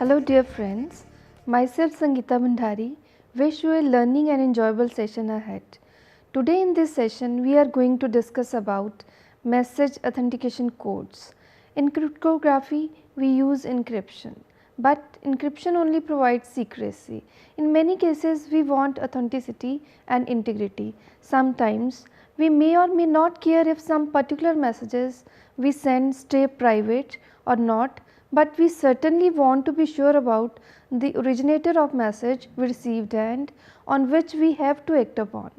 Hello dear friends, myself Sangeeta Bhandari wish you a learning and enjoyable session ahead. Today in this session we are going to discuss about message authentication codes. In cryptography we use encryption, but encryption only provides secrecy. In many cases we want authenticity and integrity. Sometimes we may or may not care if some particular messages we send stay private or not, but we certainly want to be sure about the originator of message we received and on which we have to act upon.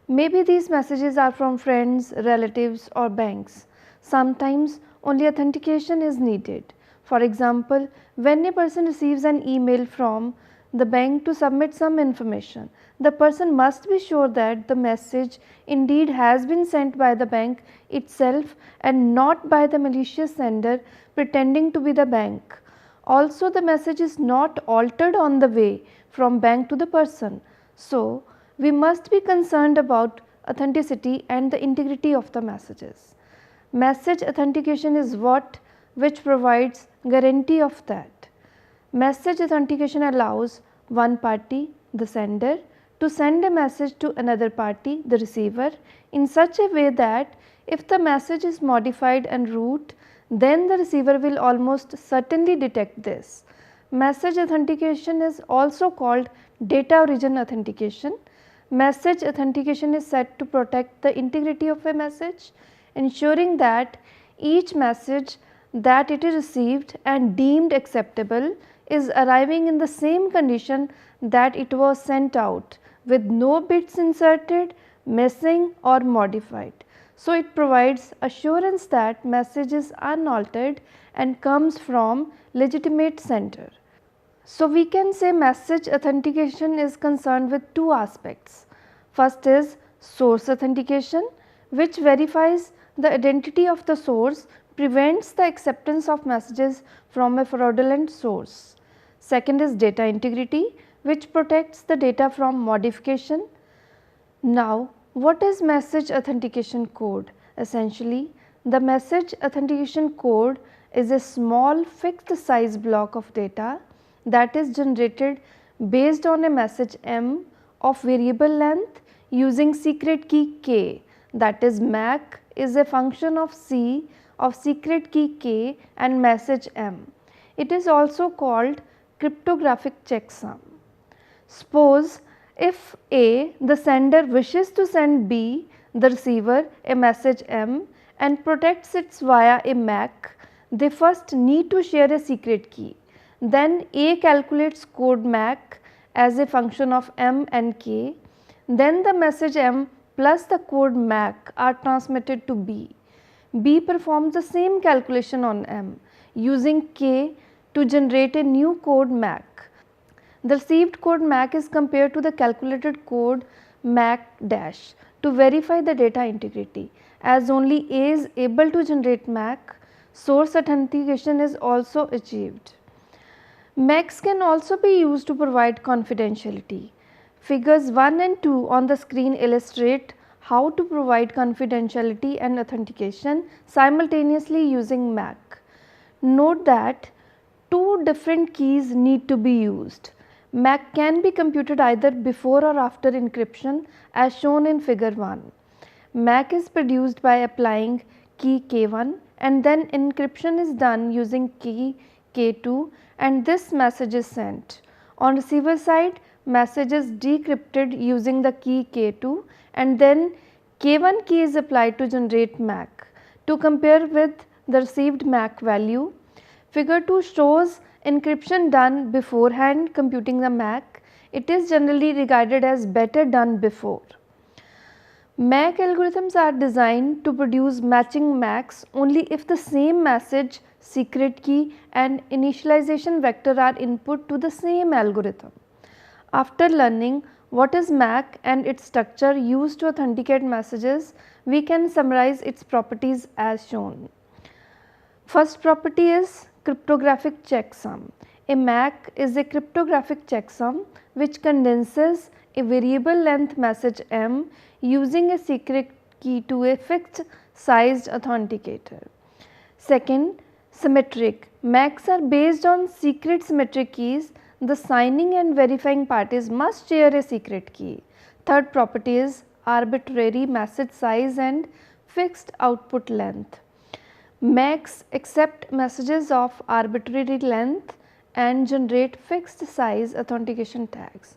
Maybe these messages are from friends, relatives or banks. Sometimes only authentication is needed. For example, when a person receives an email from the bank to submit some information, the person must be sure that the message indeed has been sent by the bank itself and not by the malicious sender pretending to be the bank. Also, the message is not altered on the way from bank to the person. So, we must be concerned about authenticity and the integrity of the messages. Message authentication is which provides guarantee of that. Message authentication allows one party, the sender, to send a message to another party, the receiver, in such a way that if the message is modified en route, then the receiver will almost certainly detect this. Message authentication is also called data origin authentication. Message authentication is said to protect the integrity of a message, ensuring that each message that it is received and deemed acceptable is arriving in the same condition that it was sent out, with no bits inserted, missing or modified. So, it provides assurance that message is unaltered and comes from legitimate sender. So, we can say message authentication is concerned with two aspects. First is source authentication, which verifies the identity of the source, prevents the acceptance of messages from a fraudulent source. Second is data integrity, which protects the data from modification. Now, what is message authentication code? Essentially, the message authentication code is a small fixed size block of data that is generated based on a message M of variable length using secret key K, that is MAC is a function of C of secret key K and message M. It is also called cryptographic checksum. Suppose if A, the sender, wishes to send B, the receiver, a message M and protects it via a MAC, they first need to share a secret key. Then A calculates code MAC as a function of M and K. Then the message M plus the code MAC are transmitted to B. B performs the same calculation on M using K to generate a new code MAC. The received code MAC is compared to the calculated code MAC dash to verify the data integrity. As only A is able to generate MAC, source authentication is also achieved. MACs can also be used to provide confidentiality. Figures 1 and 2 on the screen illustrate how to provide confidentiality and authentication simultaneously using MAC. Note that two different keys need to be used. MAC can be computed either before or after encryption as shown in figure 1. MAC is produced by applying key K1 and then encryption is done using key K2 and this message is sent. On receiver side, message is decrypted using the key K2 and then K1 key is applied to generate MAC. To compare with the received MAC value, figure 2 shows encryption done beforehand computing the MAC. It is generally regarded as better done before. MAC algorithms are designed to produce matching MACs only if the same message, secret key and initialization vector are input to the same algorithm. After learning what is MAC and its structure used to authenticate messages, we can summarize its properties as shown. First property is cryptographic checksum. A MAC is a cryptographic checksum which condenses a variable length message M using a secret key to a fixed sized authenticator. Second, symmetric. MACs are based on secret symmetric keys. The signing and verifying parties must share a secret key. Third property is arbitrary message size and fixed output length. MACs accept messages of arbitrary length and generate fixed size authentication tags.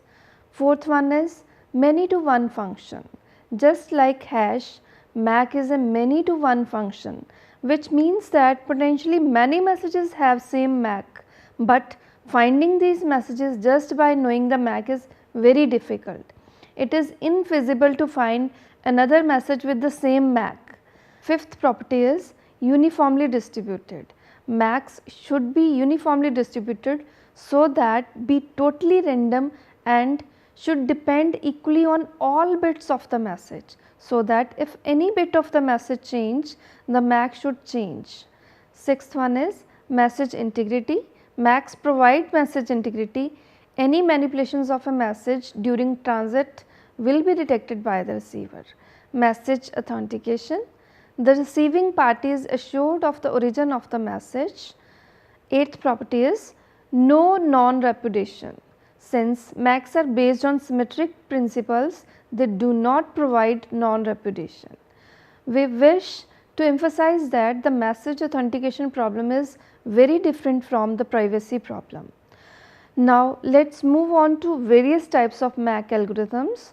Fourth one is many to one function. Just like hash, MAC is a many to one function, which means that potentially many messages have same MAC, but finding these messages just by knowing the MAC is very difficult. It is infeasible to find another message with the same MAC. Fifth property is uniformly distributed. MACs should be uniformly distributed so that be totally random and should depend equally on all bits of the message, so that if any bit of the message change, the MAC should change. Sixth one is message integrity. MACs provide message integrity. Any manipulations of a message during transit will be detected by the receiver. Message authentication. The receiving party is assured of the origin of the message. Eighth property is no non-repudiation. Since MACs are based on symmetric principles, they do not provide non-repudiation. We wish to emphasize that the message authentication problem is very different from the privacy problem. Now, let us move on to various types of MAC algorithms.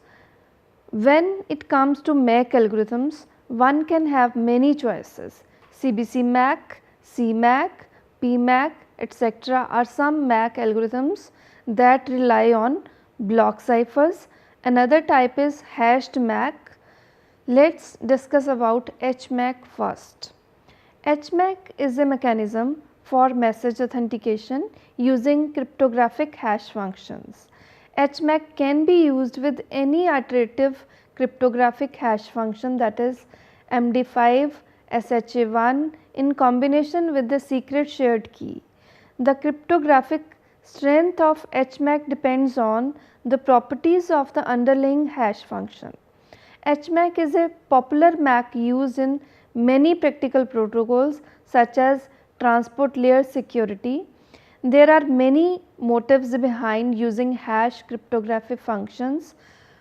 When it comes to MAC algorithms, one can have many choices. CBC MAC, CMAC, PMAC, etc. are some MAC algorithms that rely on block ciphers. Another type is hashed MAC. Let us discuss about HMAC first. HMAC is a mechanism for message authentication using cryptographic hash functions. HMAC can be used with any iterative cryptographic hash function, that is MD5, SHA1 in combination with the secret shared key. The cryptographic strength of HMAC depends on the properties of the underlying hash function. HMAC is a popular MAC used in many practical protocols such as transport layer security. There are many motives behind using hash cryptographic functions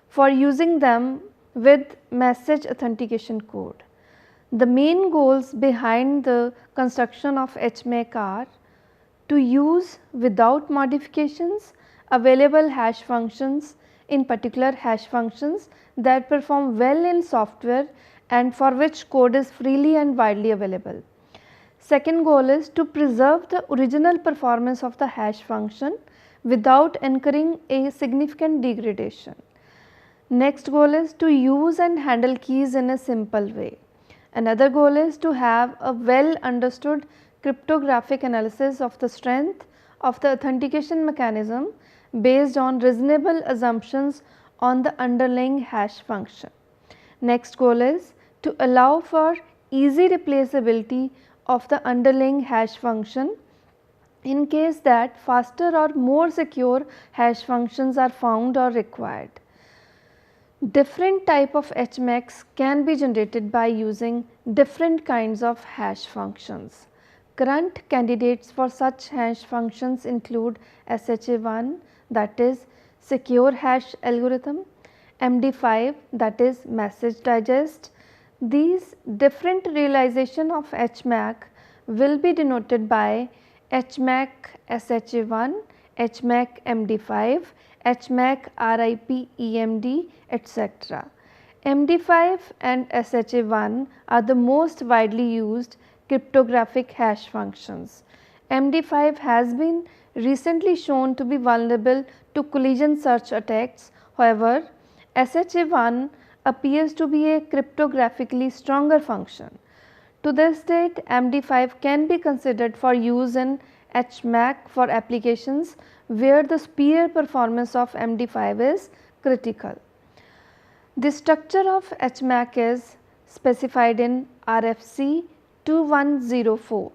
for using them with message authentication code. The main goals behind the construction of HMAC are to use without modifications available hash functions, in particular hash functions that perform well in software and for which code is freely and widely available. Second goal is to preserve the original performance of the hash function without incurring a significant degradation. Next goal is to use and handle keys in a simple way. Another goal is to have a well understood cryptographic analysis of the strength of the authentication mechanism based on reasonable assumptions on the underlying hash function. Next goal is to allow for easy replaceability of the underlying hash function in case that faster or more secure hash functions are found or required. Different type of HMACs can be generated by using different kinds of hash functions. Current candidates for such hash functions include SHA1, that is secure hash algorithm, MD5, that is message digest. These different realization of HMAC will be denoted by HMAC SHA1, HMAC MD5, HMAC RIP EMD, etc. MD5 and SHA1 are the most widely used cryptographic hash functions. MD5 has been recently shown to be vulnerable to collision search attacks. However, SHA1 appears to be a cryptographically stronger function. To this date, MD5 can be considered for use in HMAC for applications where the superior performance of MD5 is critical. The structure of HMAC is specified in RFC 2104.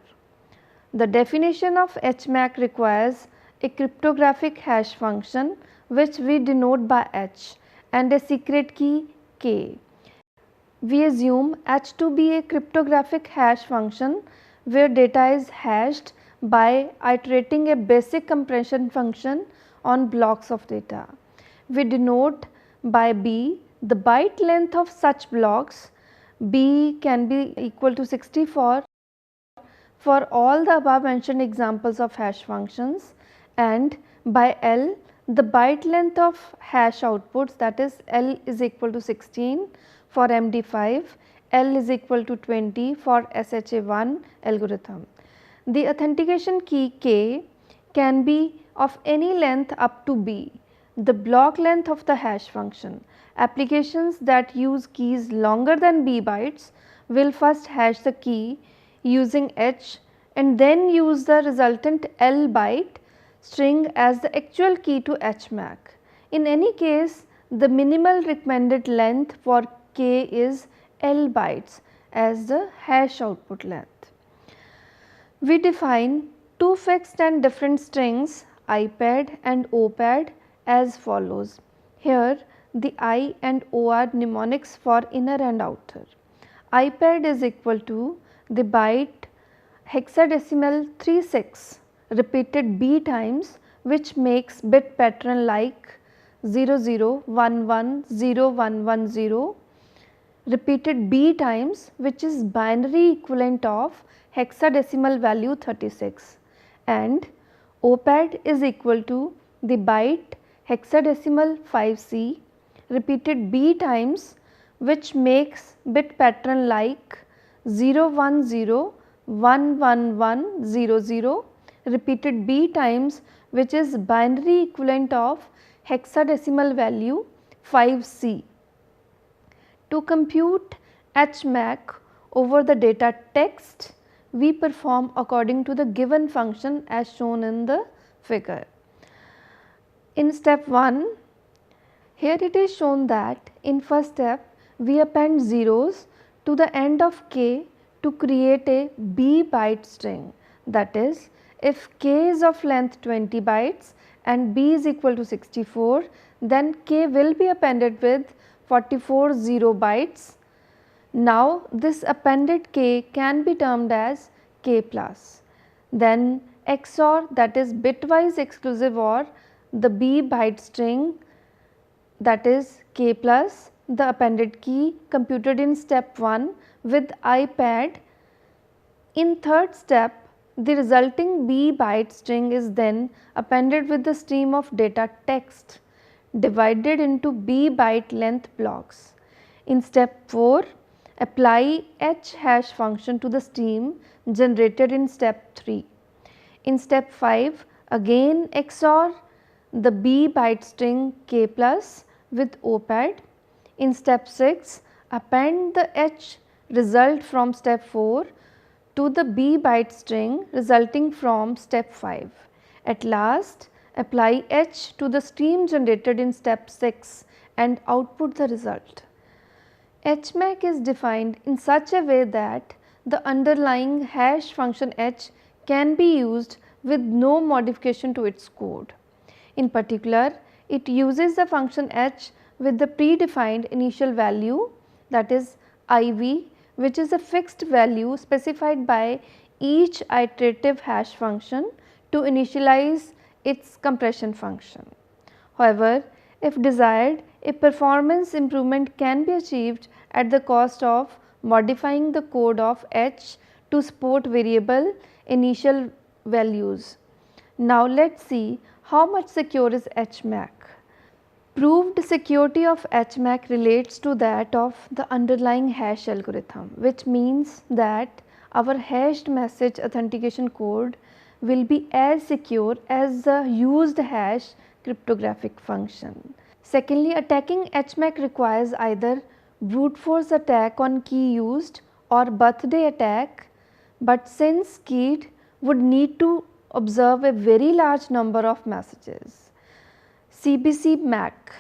The definition of HMAC requires a cryptographic hash function which we denote by H and a secret key K. We assume H to be a cryptographic hash function where data is hashed by iterating a basic compression function on blocks of data. We denote by B the byte length of such blocks. B can be equal to 64 for all the above mentioned examples of hash functions, and by L the byte length of hash outputs, that is L is equal to 16 for MD5, L is equal to 20 for SHA1 algorithm. The authentication key K can be of any length up to B, the block length of the hash function. Applications that use keys longer than B bytes will first hash the key using H and then use the resultant L byte string as the actual key to HMAC. In any case, the minimal recommended length for K is L bytes as the hash output length. We define two fixed and different strings IPAD and OPAD as follows. Here the I and O are mnemonics for inner and outer. IPAD is equal to the byte hexadecimal 36 repeated B times, which makes bit pattern like 00110110 repeated B times, which is binary equivalent of hexadecimal value 36, and OPAD is equal to the byte hexadecimal 5C repeated B times, which makes bit pattern like 0101100 repeated B times, which is binary equivalent of hexadecimal value 5C. To compute HMAC over the data text, we perform according to the given function as shown in the figure. In step 1, here it is shown that in first step we append zeros to the end of K to create a B byte string, that is, if K is of length 20 bytes and B is equal to 64, then K will be appended with 44 0 bytes. Now this appended K can be termed as K plus. Then XOR, that is bitwise exclusive OR the B byte string, that is K plus the appended key computed in step 1 with IPAD. In third step, the resulting B byte string is then appended with the stream of data text divided into B byte length blocks. In step 4, apply H hash function to the stream generated in step 3. In step 5, again XOR the B byte string K plus with OPAD. In step 6, append the H result from step 4 to the B byte string resulting from step 5. At last, apply H to the stream generated in step 6 and output the result. HMAC is defined in such a way that the underlying hash function H can be used with no modification to its code. In particular, it uses the function H with the predefined initial value, that is IV, which is a fixed value specified by each iterative hash function to initialize its compression function. However, if desired, a performance improvement can be achieved at the cost of modifying the code of H to support variable initial values. Now let us see how much secure is HMAC. Proved security of HMAC relates to that of the underlying hash algorithm, which means that our hashed message authentication code will be as secure as the used hash cryptographic function. Secondly, attacking HMAC requires either brute force attack on key used or birthday attack, but since keyed would need to observe a very large number of messages. CBC MAC.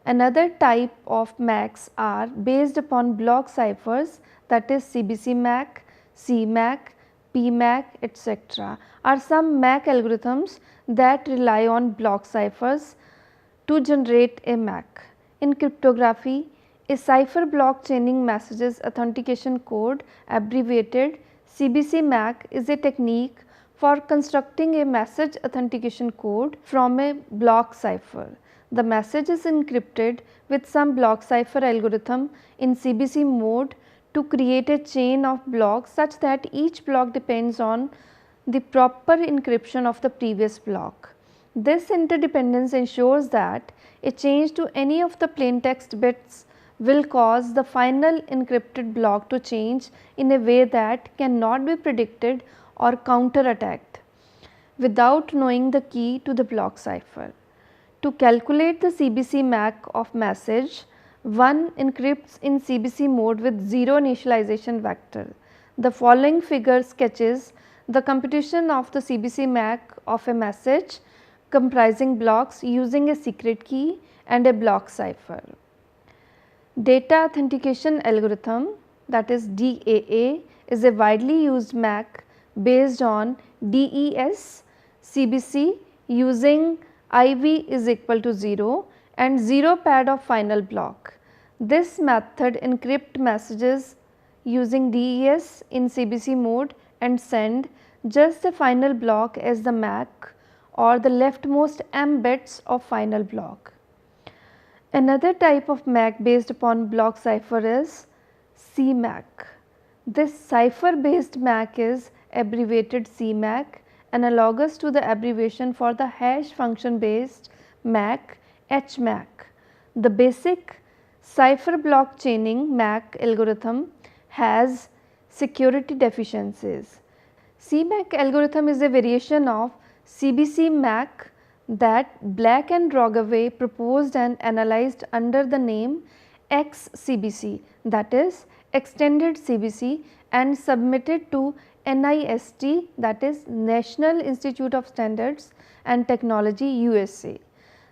Another type of MACs are based upon block ciphers, that is CBC MAC, CMAC, PMAC, etc. are some MAC algorithms that rely on block ciphers to generate a MAC. In cryptography, a cipher block chaining messages authentication code, abbreviated CBC MAC, is a technique for constructing a message authentication code from a block cipher. The message is encrypted with some block cipher algorithm in CBC mode to create a chain of blocks such that each block depends on the proper encryption of the previous block. This interdependence ensures that a change to any of the plaintext bits will cause the final encrypted block to change in a way that cannot be predicted or counter-attacked without knowing the key to the block cipher. To calculate the CBC MAC of message, one encrypts in CBC mode with 0 initialization vector. The following figure sketches the computation of the CBC MAC of a message comprising blocks using a secret key and a block cipher. Data authentication algorithm, that is DAA, is a widely used MAC based on DES CBC using IV is equal to 0 and 0 pad of final block. This method encrypt messages using DES in CBC mode and send just the final block as the MAC or the leftmost M bits of final block. Another type of MAC based upon block cipher is CMAC. This cipher based MAC is abbreviated CMAC, analogous to the abbreviation for the hash function based MAC, HMAC. The basic cipher block chaining MAC algorithm has security deficiencies. CMAC algorithm is a variation of CBC MAC that Black and Rogaway proposed and analyzed under the name XCBC, that is Extended CBC, and submitted to NIST, that is National Institute of Standards and Technology USA.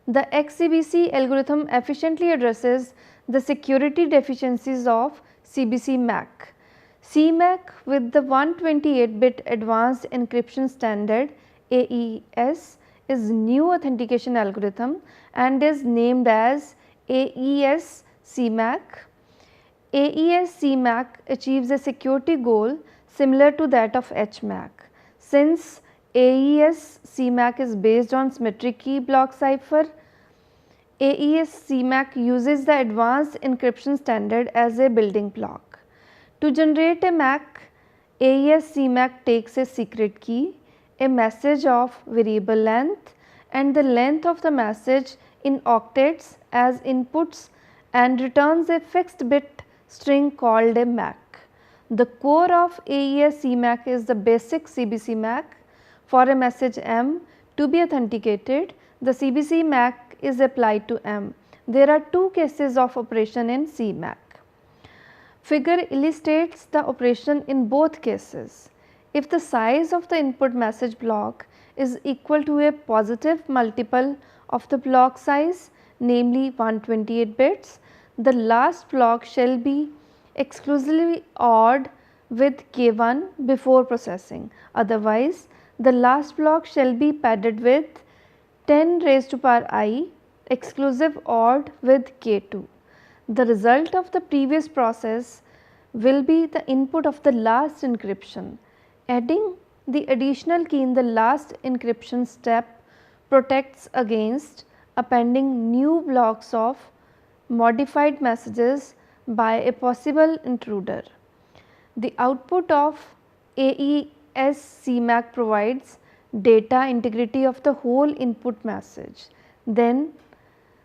The XCBC algorithm efficiently addresses the security deficiencies of CBC MAC. CMAC with the 128-bit Advanced Encryption Standard AES is new authentication algorithm and is named as AES CMAC. AES CMAC achieves a security goal similar to that of HMAC. Since AES CMAC is based on symmetric key block cipher, AES CMAC uses the Advanced Encryption Standard as a building block. To generate a MAC, AES CMAC takes a secret key, a message of variable length and the length of the message in octets as inputs and returns a fixed bit string called a MAC. The core of AES CMAC is the basic CBC MAC. For a message M to be authenticated, the CBC MAC is applied to M. There are two cases of operation in CMAC. Figure illustrates the operation in both cases. If the size of the input message block is equal to a positive multiple of the block size, namely 128 bits, the last block shall be exclusively odd with K1 before processing. Otherwise, the last block shall be padded with 10 raised to power I exclusive odd with K2. The result of the previous process will be the input of the last encryption. Adding the additional key in the last encryption step protects against appending new blocks of modified messages by a possible intruder. The output of AES CMAC provides data integrity of the whole input message. Then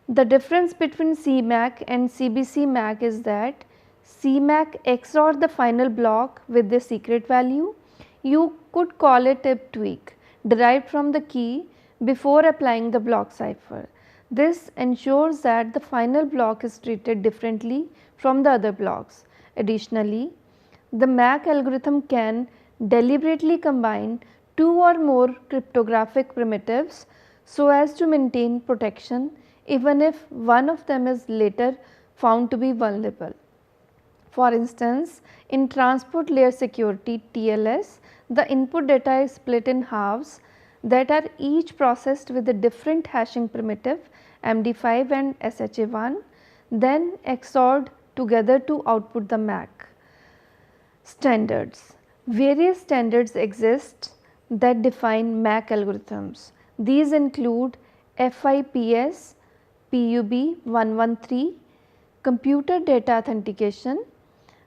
the difference between CMAC and CBC MAC is that CMAC XOR the final block with the secret value. You could call it a tweak derived from the key before applying the block cipher. This ensures that the final block is treated differently from the other blocks. Additionally, the MAC algorithm can deliberately combine two or more cryptographic primitives so as to maintain protection even if one of them is later found to be vulnerable. For instance, in transport layer security TLS, the input data is split in halves that are each processed with a different hashing primitive MD5 and SHA1, then XORed together to output the MAC. Standards. Various standards exist that define MAC algorithms. These include FIPS, PUB 113, Computer Data Authentication.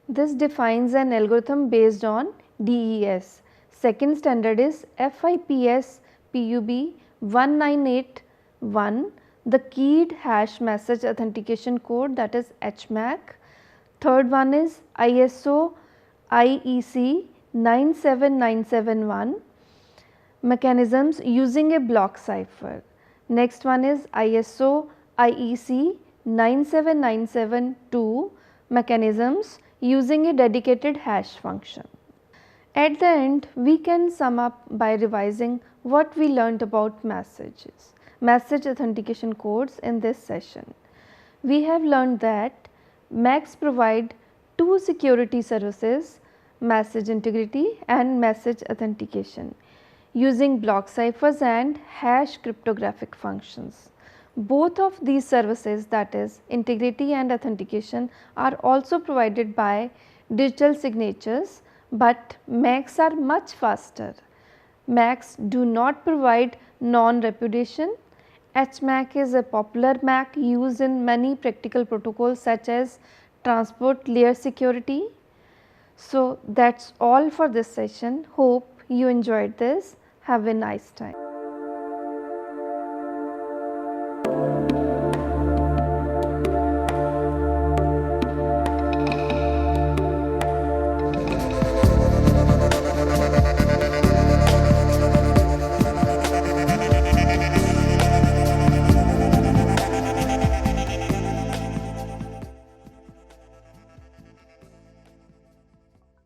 This defines an algorithm based on DES. Second standard is FIPS PUB 1981, the Keyed Hash Message Authentication Code, that is HMAC. Third one is ISO IEC 97971, mechanisms using a block cipher. Next one is ISO IEC 97972, mechanisms using a dedicated hash function. At the end, we can sum up by revising what we learned about message authentication codes in this session. We have learned that MACs provide two security services, message integrity and message authentication, using block ciphers and hash cryptographic functions. Both of these services, that is integrity and authentication, are also provided by digital signatures, but MACs are much faster. MACs do not provide non-repudiation. HMAC is a popular MAC used in many practical protocols such as transport layer security. So, that is all for this session. Hope you enjoyed this. Have a nice time.